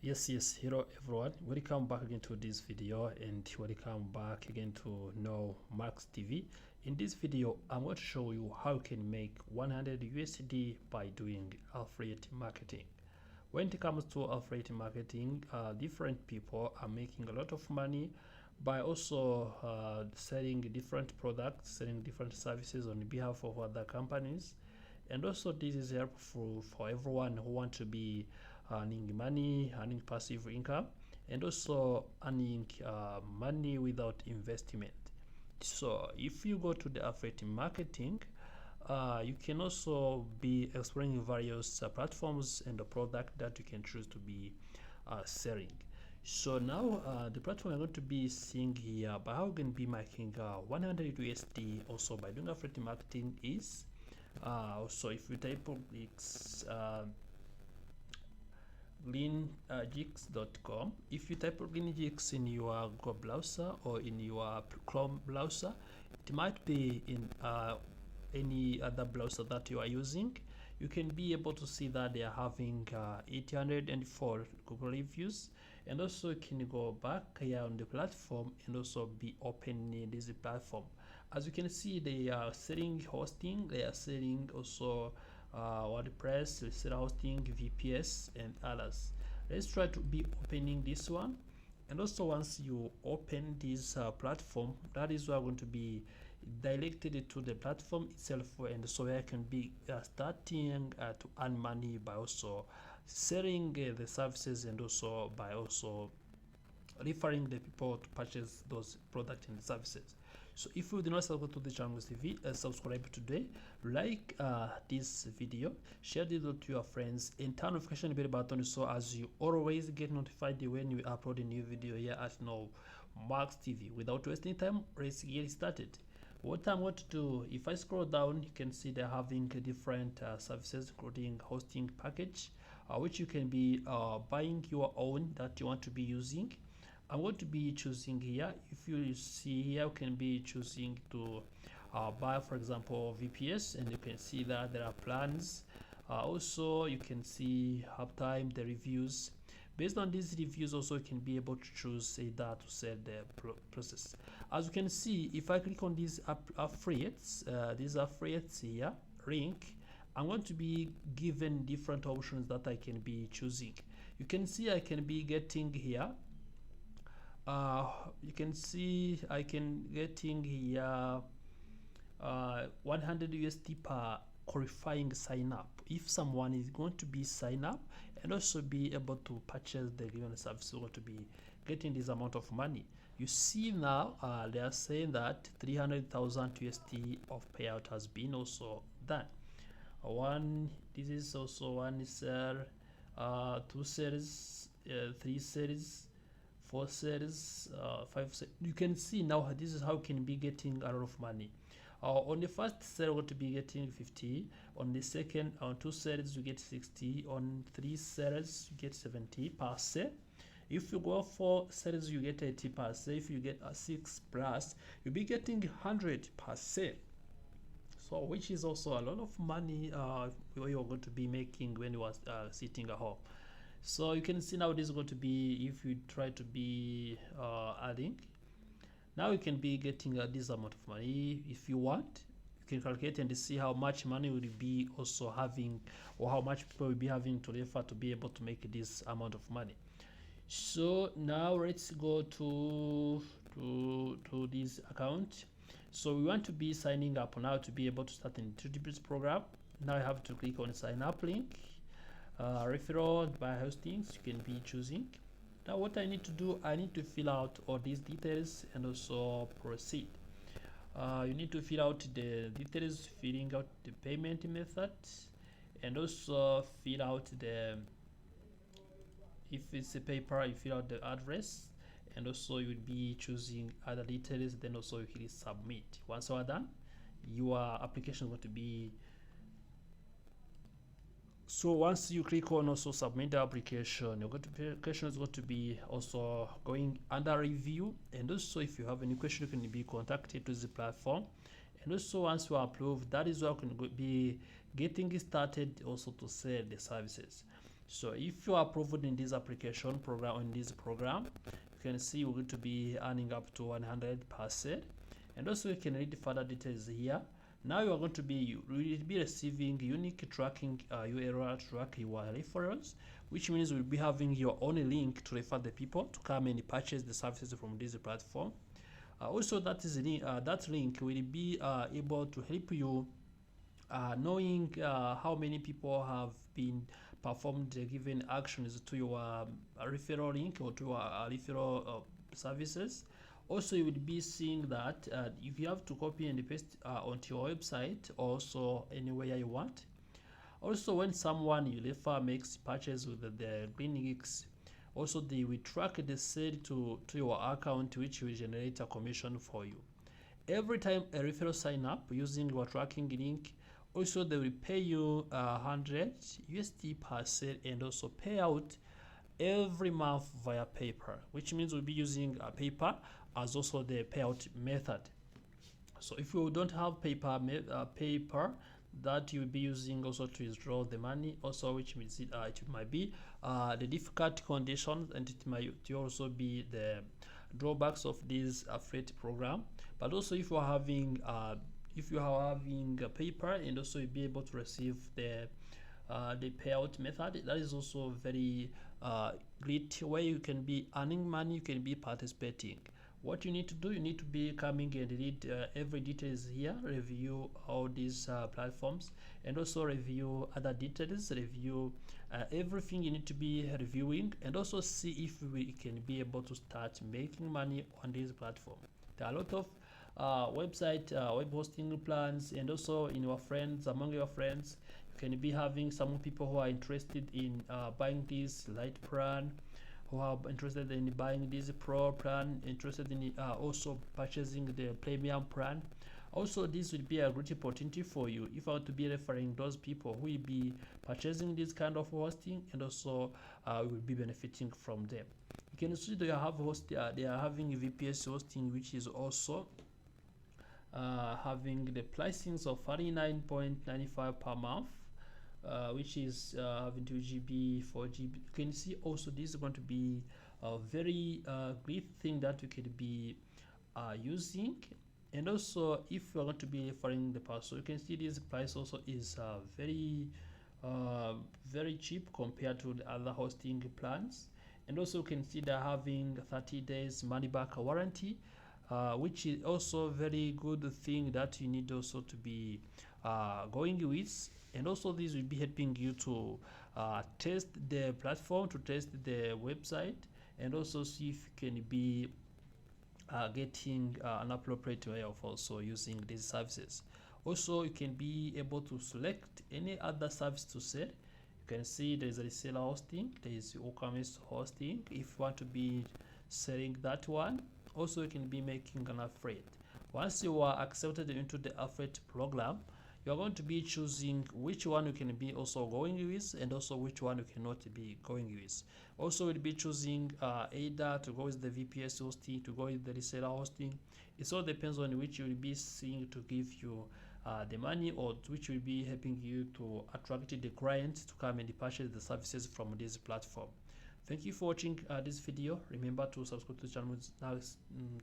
Yes, hello everyone. Welcome back again to this video and welcome back again to Know Max TV. In this video, I'm going to show you how you can make 100 USD by doing affiliate marketing. When it comes to affiliate marketing, different people are making a lot of money by also selling different products, selling different services on behalf of other companies. And also this is helpful for everyone who want to be earning money, earning passive income, and also earning money without investment. So if you go to the affiliate marketing, you can also be exploring various platforms and the product that you can choose to be selling. So now the platform I'm going to be seeing here by how you can be making 100 USD also by doing affiliate marketing is so if you type greenjix.com. If you type greenjix in your Google browser or in your Chrome browser, it might be in any other browser that you are using. You can be able to see that they are having 804 Google reviews, and also you can go back here on the platform and also be opening this platform. As you can see, they are selling hosting, they are selling also WordPress, reseller hosting, VPS, and others. Let's try to be opening this one. And also once you open this platform, that is where I'm going to be directed to the platform itself, and so I can be starting to earn money by also selling the services and also by also referring the people to purchase those products and services. So if you do not subscribe to the channel TV, subscribe today, like this video, share this video to your friends, and turn notification bell button so as you always get notified when we upload a new video here at Know Max TV. Without wasting time, let's get started. What I'm going to do, if I scroll down, you can see they're having different services, including hosting package, which you can be buying your own that you want to be using. I'm going to be choosing here. If you see here, you can be choosing to buy, for example, VPS, and you can see that there are plans. Also, you can see uptime, the reviews. Based on these reviews, also you can be able to choose either to sell the process. As you can see, if I click on these affiliates here, link, I'm going to be given different options that I can be choosing. You can see I can be getting here. You can see I can getting here 100 USD per qualifying sign up. If someone is going to be sign up and also be able to purchase the given service, going to be getting this amount of money. You see now they are saying that 300,000 USD of payout has been also done. This is also one sell, 2 sales, 3 sales, 4 sales, 5 sales. You can see now this is how you can be getting a lot of money. On the first sale, we're going to be getting 50. On the second, on 2 sales, you get 60. On 3 sales, you get 70 per sale. If you go 4 sales, you get 80 per sale. If you get a 6 plus, you'll be getting 100 per sale. So, which is also a lot of money you're going to be making when you are sitting at home. So you can see now this is going to be, if you try to be adding, now you can be getting this amount of money. If you want, you can calculate and see how much money will be also having, or how much people will be having to refer to be able to make this amount of money. So now let's go to this account. So we want to be signing up now to be able to start an introduce program. Now I have to click on sign up link. Referral by hostings you can be choosing. Now what I need to do, I need to fill out all these details and also proceed. You need to fill out the details, filling out the payment method, and also fill out the, if it's a paper, you fill out the address, and also you will be choosing other details, then also you hit submit. Once you are done, your application is going to be, so once you click on also submit the application, your application is going to be also going under review. And also if you have any question, you can be contacted to the platform. And also once you are approved, that is where you can be getting started also to sell the services. So if you are approved in this application program, in this program, you can see we're going to be earning up to 100%. And also you can read further details here. Now you are going to be receiving unique tracking URL to track your referrals, which means we'll be having your own link to refer the people to come and purchase the services from this platform. Also, that link will be able to help you knowing how many people have been performed given actions to your referral link or to your referral services. Also, you will be seeing that if you have to copy and paste onto your website, also anywhere you want. Also, when someone you refer makes purchase with the GreenGeeks, also they will track the sale to your account, which will generate a commission for you. Every time a referral sign up using your tracking link, also they will pay you 100 USD per sale, and also pay out every month via PayPal, which means we'll be using PayPal as also the payout method. So if you don't have PayPal, that you'll be using also to withdraw the money, also, which means it might be the difficult conditions, and it might also be the drawbacks of this affiliate program. But also if you are having a PayPal, and also you'll be able to receive the payout method, that is also very great way you can be earning money, you can be participating. What you need to do, you need to be coming and read every details here, review all these platforms, and also review other details, review everything you need to be reviewing, and also see if we can be able to start making money on this platform. There are a lot of website web hosting plans, and also in your friends, among your friends, you can be having some people who are interested in buying this light plan, who are interested in buying this pro plan, interested in also purchasing the premium plan. Also, this will be a great opportunity for you if I were to be referring those people who will be purchasing this kind of hosting, and also will be benefiting from them. You can see they have they are having VPS hosting, which is also having the pricings of 39.95 per month, which is having 2 GB, 4 GB. You can see also this is going to be a very great thing that you can be using. And also, if you're going to be referring the person, you can see this price also is very cheap compared to the other hosting plans. And also you can see they're having 30 days money back warranty, which is also a very good thing that you need also to be going with. And also this will be helping you to test the platform, to test the website, and also see if you can be getting an appropriate way of also using these services. Also, you can be able to select any other service to sell. You can see there is a reseller hosting, there is WooCommerce hosting if you want to be selling that one. Also, you can be making an affiliate. Once you are accepted into the affiliate program, you are going to be choosing which one you can be also going with, and also which one you cannot be going with. Also, you'll be choosing either to go with the VPS hosting, to go with the reseller hosting. It all depends on which you will be seeing to give you the money, or which will be helping you to attract the clients to come and purchase the services from this platform. Thank you for watching this video. Remember to subscribe to the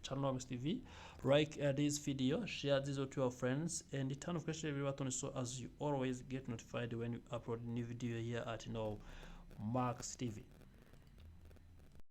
channel TV, like this video, share this with your friends, and turn notification every button so as you always get notified when you upload a new video here at Max TV.